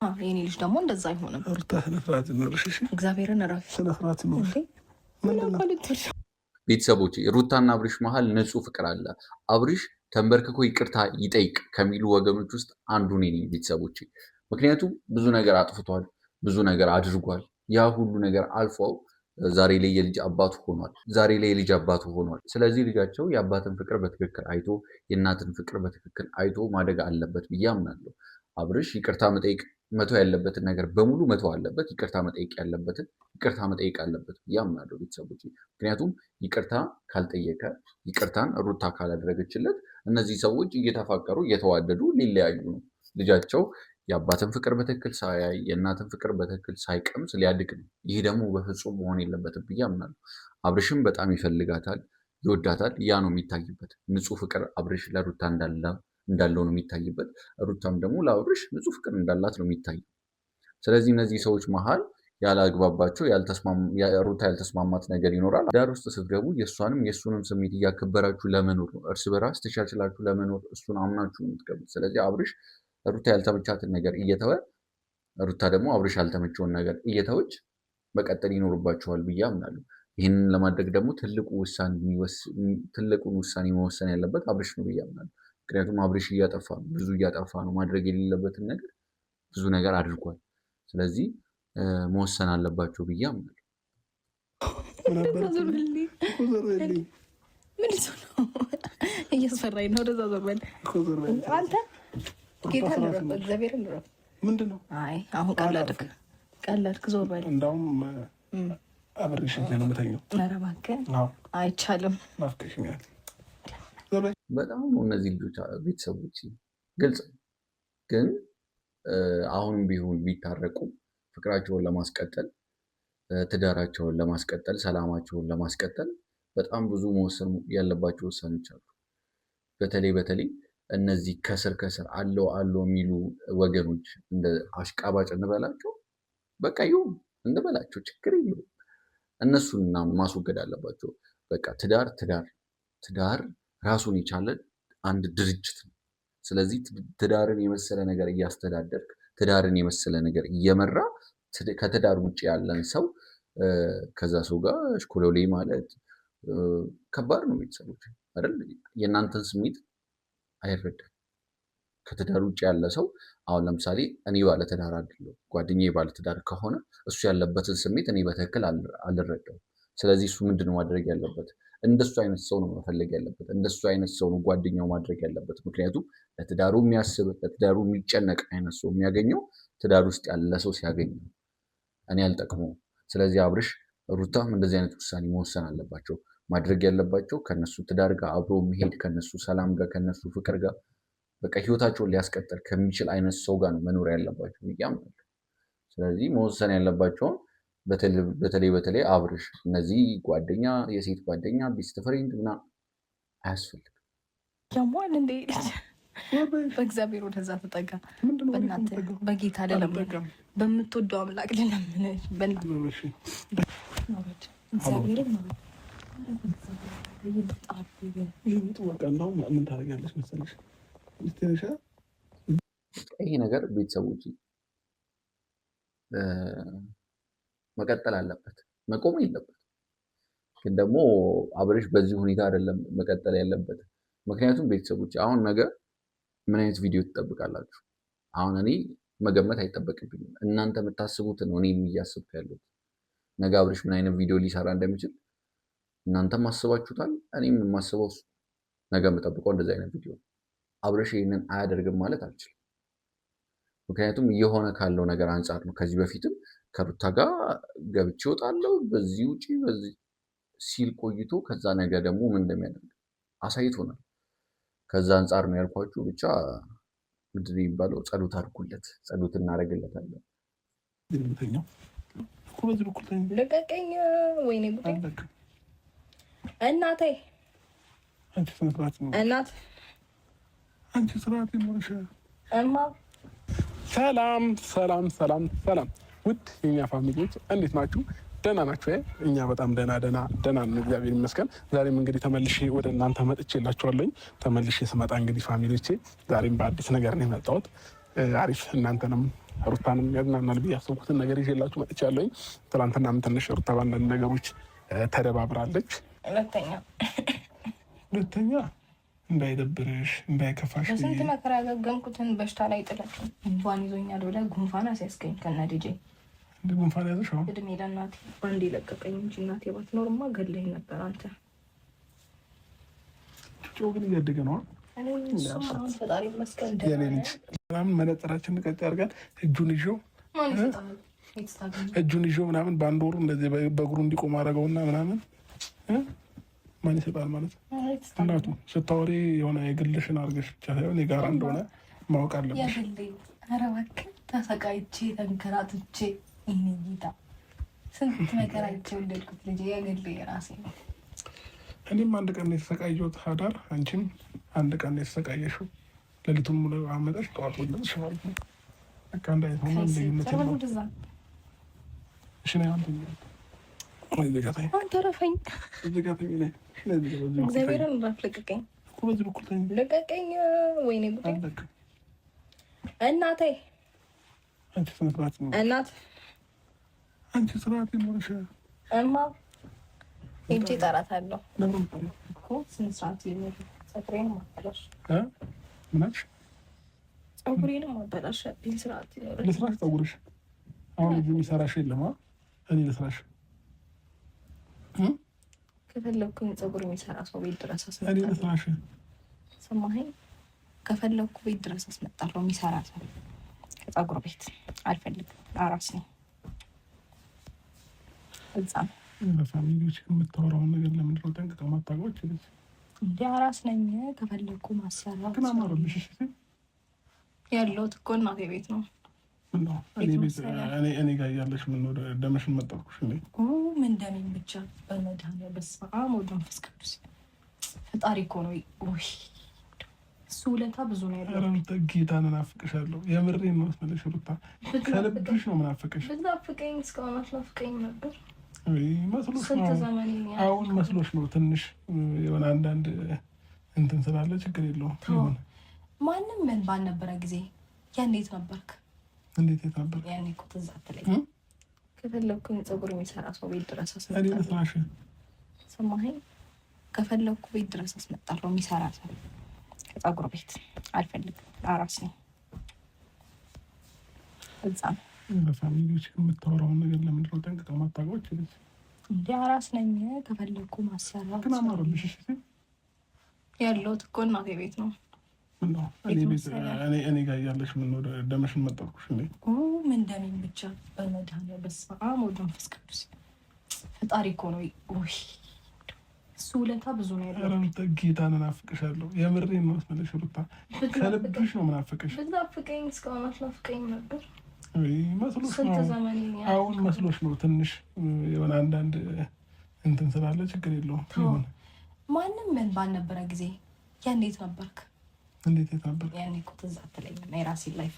የኔ ልጅ ደግሞ እንደዛ አይሆንም። እግዚአብሔርን ቤተሰቦች ሩታና አብርሽ መሀል ንጹህ ፍቅር አለ። አብርሽ ተንበርክኮ ይቅርታ ይጠይቅ ከሚሉ ወገኖች ውስጥ አንዱ እኔ ነኝ ቤተሰቦች። ምክንያቱም ብዙ ነገር አጥፍቷል፣ ብዙ ነገር አድርጓል። ያ ሁሉ ነገር አልፈው ዛሬ ላይ የልጅ አባቱ ሆኗል። ስለዚህ ልጃቸው የአባትን ፍቅር በትክክል አይቶ የእናትን ፍቅር በትክክል አይቶ ማደግ አለበት ብዬ አምናለሁ። አብርሽ ይቅርታ መጠየቅ መተው ያለበትን ነገር በሙሉ መተው አለበት። ይቅርታ መጠየቅ ያለበትን ይቅርታ መጠየቅ አለበት ብዬ አምናለሁ ቤተሰቦች። ምክንያቱም ይቅርታ ካልጠየቀ ይቅርታን ሩታ ካላደረገችለት እነዚህ ሰዎች እየተፋቀሩ እየተዋደዱ ሊለያዩ ነው። ልጃቸው የአባትን ፍቅር በትክክል ሳያይ የእናትን ፍቅር በትክክል ሳይቀምስ ሊያድግ ነው። ይህ ደግሞ በፍጹም መሆን የለበትም ብዬ አምናለሁ። አብርሽም በጣም ይፈልጋታል፣ ይወዳታል። ያ ነው የሚታይበት። ንጹህ ፍቅር አብርሽ ለሩታ እንዳለው ነው የሚታይበት። ሩታም ደግሞ ለአብርሽ ንጹህ ፍቅር እንዳላት ነው የሚታየው። ስለዚህ እነዚህ ሰዎች መሀል ያላግባባቸው ሩታ ያልተስማማት ነገር ይኖራል። ዳር ውስጥ ስትገቡ የእሷንም የእሱንም ስሜት እያከበራችሁ ለመኖር ነው። እርስ በራስ ተቻችላችሁ ለመኖር እሱን አምናችሁ ነው የምትገቡት። ስለዚህ አብርሽ ሩታ ያልተመቻትን ነገር እየተወ ሩታ ደግሞ አብርሽ ያልተመቸውን ነገር እየተወች መቀጠል ይኖርባቸዋል ብዬ አምናለሁ። ይህንን ለማድረግ ደግሞ ትልቁን ውሳኔ መወሰን ያለበት አብርሽ ነው ብዬ አምናለሁ። ምክንያቱም አብርሽ ብዙ እያጠፋ ነው። ማድረግ የሌለበትን ነገር ብዙ ነገር አድርጓል። ስለዚህ መወሰን አለባቸው ብዬ አምናለሁ። እያስፈራኝ ነው። ወደዛ ዞር በል አንተ። ጌታ እግዚአብሔር ምንድን ነው? አይ አሁን ቀለድክ። ዞር በል። እንዳውም አብሬሽ ነው የምተኛው። ኧረ እባክህ አይቻልም። ናፍቀሽኛል በጣም ነው እነዚህ ልጆች ቤተሰቦች ግልጽ ግን አሁንም ቢሆን ቢታረቁ ፍቅራቸውን ለማስቀጠል ትዳራቸውን ለማስቀጠል ሰላማቸውን ለማስቀጠል በጣም ብዙ መወሰን ያለባቸው ውሳኔዎች አሉ። በተለይ እነዚህ ከስር አለው የሚሉ ወገኖች እንደ አሽቃባጭ እንበላቸው በቃ ይሁን እንበላቸው ችግር የለውም። እነሱን ማስወገድ አለባቸው። በቃ ትዳር ራሱን የቻለ አንድ ድርጅት ነው። ስለዚህ ትዳርን የመሰለ ነገር እያስተዳደርክ ትዳርን የመሰለ ነገር እየመራ ከትዳር ውጭ ያለን ሰው ከዛ ሰው ጋር እሽኮሎሌ ማለት ከባድ ነው። ቤተሰቦች አይደል የእናንተን ስሜት አይረዳም። ከትዳር ውጭ ያለ ሰው አሁን ለምሳሌ እኔ ባለትዳር አይደለሁ፣ ጓደኛዬ ባለትዳር ከሆነ እሱ ያለበትን ስሜት እኔ በትክክል አልረዳም። ስለዚህ እሱ ምንድነው ማድረግ ያለበት? እንደሱ አይነት ሰው ነው መፈለግ ያለበት። እንደሱ አይነት ሰው ነው ጓደኛው ማድረግ ያለበት። ምክንያቱም ለትዳሩ የሚያስብ ለትዳሩ የሚጨነቅ አይነት ሰው የሚያገኘው ትዳር ውስጥ ያለ ሰው ሲያገኝ ነው። እኔ አልጠቅመውም። ስለዚህ አብርሽ ሩታም እንደዚህ አይነት ውሳኔ መወሰን አለባቸው። ማድረግ ያለባቸው ከነሱ ትዳር ጋር አብሮ መሄድ ከነሱ ሰላም ጋር ከነሱ ፍቅር ጋር በቃ ህይወታቸውን ሊያስቀጥል ከሚችል አይነት ሰው ጋር ነው መኖር ያለባቸው ብዬ አምናለሁ። ስለዚህ መወሰን ያለባቸውን በተለይ አብርሽ እነዚህ ጓደኛ የሴት ጓደኛ ቤስት ፍሬንድ ምና አያስፈልግም። ያሟል እንዴ በእግዚአብሔር ወደዛ ተጠጋ። በእናትህ በጌታ ለለምን በምትወደው አምላክ ለለምን ምን ታደርጊያለሽ መሰለሽ? ይህ ነገር ቤተሰቦች መቀጠል አለበት፣ መቆም የለበት። ግን ደግሞ አብርሽ በዚህ ሁኔታ አይደለም መቀጠል ያለበት። ምክንያቱም ቤተሰቦች አሁን ነገ ምን አይነት ቪዲዮ ትጠብቃላችሁ? አሁን እኔ መገመት አይጠበቅብኝም። እናንተ የምታስቡትን ነው እኔ እያስብኩ ያለሁት። ነገ አብርሽ ምን አይነት ቪዲዮ ሊሰራ እንደሚችል እናንተም አስባችሁታል፣ እኔም የማስበው ነገ የምጠብቀው እንደዚህ አይነት ቪዲዮ። አብርሽ ይህንን አያደርግም ማለት አልችልም። ምክንያቱም እየሆነ ካለው ነገር አንጻር ነው። ከዚህ በፊትም ከሩታ ጋር ገብቼ እወጣለሁ በዚህ ውጪ በዚህ ሲል ቆይቶ ከዛ ነገር ደግሞ ምን እንደሚያደርግ አሳይቶናል። ከዛ አንጻር ነው ያልኳችሁ። ብቻ ምንድን ነው የሚባለው? ጸሎት አድርጉለት፣ ጸሎት እናደርግለታለን። ልቀቀኝ! ወይኔ ጉዴ! እናቴ እናት አንቺ ስርዓት ይኖርሽ እማ። ሰላም ሰላም ሰላም ሰላም! ውድ የኛ ፋሚሊዎች እንዴት ናችሁ? ደህና ናችሁ? እኛ በጣም ደህና ነን፣ እግዚአብሔር ይመስገን። ዛሬም እንግዲህ ተመልሼ ወደ እናንተ መጥቼላችኋለሁ። ተመልሼ ስመጣ እንግዲህ ፋሚሊዎቼ ዛሬም በአዲስ ነገር ነው የመጣሁት። አሪፍ እናንተንም ሩታንም ያዝናናል ብዬ ያሰብኩትን ነገር ይዤላችሁ መጥቻለሁኝ። ትናንትናም ትንሽ ሩታ በአንዳንድ ነገሮች ተደባብራለች። ሁለተኛ እንዳይደብርሽ እንዳይከፋሽ በስንት መከራ ያገገምኩትን በሽታ ላይ ጥለት ጉንፋን ይዞኛል ብለህ ጉንፋን አስያዝከኝ ከነ ልጄ። እንደ ጉንፋን ያዘሽ? አሁን እድሜ ለእናቴ በአንዴ ለቀቀኝ እንጂ እናቴ ባትኖርማ ገለኝ ነበር። አንተ ጮህ ግን እያደገ ነው። ፈጣሪ ይመስገን። ምናምን መነጽራችን ቀጭ አድርገን እጁን ይዞ ምናምን በአንድ ወሩ እንደዚህ በእግሩ እንዲቆም አደረገውና ምናምን ማን ይሰጣል ማለት ነው። እናቱ ስታወሪ የሆነ የግልሽን አድርገሽ ብቻ ሳይሆን የጋራ እንደሆነ ማወቅ አለብሽ። ኧረ እባክህ ተሰቃይቼ ተንከራትቼ ይሄ ጌታ ስንት ነገር አይቼ ወለድኩት ልጄ የግሌ የራሴ ነው። እኔም አንድ ቀን የተሰቃየሁት ሀዳር፣ አንቺም አንድ ቀን የተሰቃየሽው ሌሊቱን ሙሉ አመጣሽ ጠዋት ወለድሽ ማለት ነው። በቃ አንድ አይነት ሆኖ ልዩነት ነው። እሺ ነው አንተ ረፈኝ እግዚአብሔርን እንዳትለቅቀኝ ልቀቀኝ። ወይኔ እናቴ እናት አንቺ ስርዓት ይኖርሽ እማ ሄጄ እጠራታለሁ እኮ ስነ ስርዓት ይኖር። ፀጉሬን ማበላሽ ምናሽ ፀጉሬን ማበላሽ ስርዓት ይኖር። ለስራሽ ፀጉርሽ አሁን ልጁ የሚሰራሽ የለም። እኔ ለስራሽ ከፈለኩኝ ፀጉር የሚሰራ ሰው ቤት ድረስ አስመጣለሁ። እኔ ለስራሽ ሰማኸኝ? ከፈለኩ ቤት ድረስ አስመጣለሁ የሚሰራ ሰው ከፀጉር ቤት አልፈልግም። አራስ ነኝ። እዛ ለፋሚሊዎች የምታወራውን ነገር ለምንድን ነው ጠንቅቀው ማታውቀው? እንደ አራስ ነኝ። ከፈለኩ ማሰራት ግን አማረብሽ። እሺ ያለሁት እኮ እናቴ ቤት ነው። እኔ ጋር እያለሽ ምን ወደ ደመሽን መጣኩሽ እንዴ? ምን ደሜን ብቻ በመድኃኒዓለም በስመ አብ ወወልድ ወመንፈስ ቅዱስ። ፈጣሪ እኮ ነው። እሱ ውለታ ብዙ ነው ያለው። ሩታ ጌታን እናፍቅሻለሁ። የምሬን ነው መስለሽ ሩታ፣ ከልብሽ ነው ምናፍቅሽ። ብትናፍቀኝ እስካሁን አትናፍቀኝ ነበር መስሎሽ ነው። አሁን መስሎሽ ነው። ትንሽ የሆነ አንዳንድ እንትን ስላለ ችግር የለውም። ማንም ምን ባልነበረ ጊዜ ያኔት ነበርክ? እንዴት ነበር? ያኔ እኮ ትዝ አትለኝ። ከፈለኩኝ ፀጉር የሚሰራ ሰው ቤት ድረስ አስመጣለሁ። እኔ ለስራሽ ሰማኸኝ? ከፈለኩ ቤት ድረስ አስመጣለሁ የሚሰራ ሰው ከፀጉር ቤት አልፈልግም። አራስ ነኝ። እዛ ለፋሚሊዎች የምታወራውን ነገር ለምንድን ነው ጠንቅቀው ማታውቀው? እንደ አራስ ነኝ። ከፈለኩ ማሰራት ግን አማረብሽ። እሺ ያለሁት እኮ እናቴ ቤት ነው። እኔ ጋር እያለሽ ምን ወደ ደመሽን መጣኩሽ እንዴ? ምን ደሜን ብቻ በመድኃኒዓለም በስመ አብ ወወልድ ወመንፈስ ቅዱስ። ፈጣሪ እኮ ነው። እሱ ውለታ ብዙ ነው ያለው። ሩታ ጌታን እናፍቅሻለሁ። የምሬን ነው መስለሽ ሩታ፣ ከልብሽ ነው ምናፍቅሽ። ብትናፍቀኝ እስካሁን አትናፍቀኝ ነበር። መስሎሽ ነው። አሁን መስሎሽ ነው። ትንሽ የሆነ አንዳንድ እንትን ስላለ ችግር የለውም። ማንም ምን ባልነበረ ጊዜ ያኔት ነበርክ? እንዴት ነበር? ያኔ እኮ ትዝ አትለኝም። የራሴን ላይፍ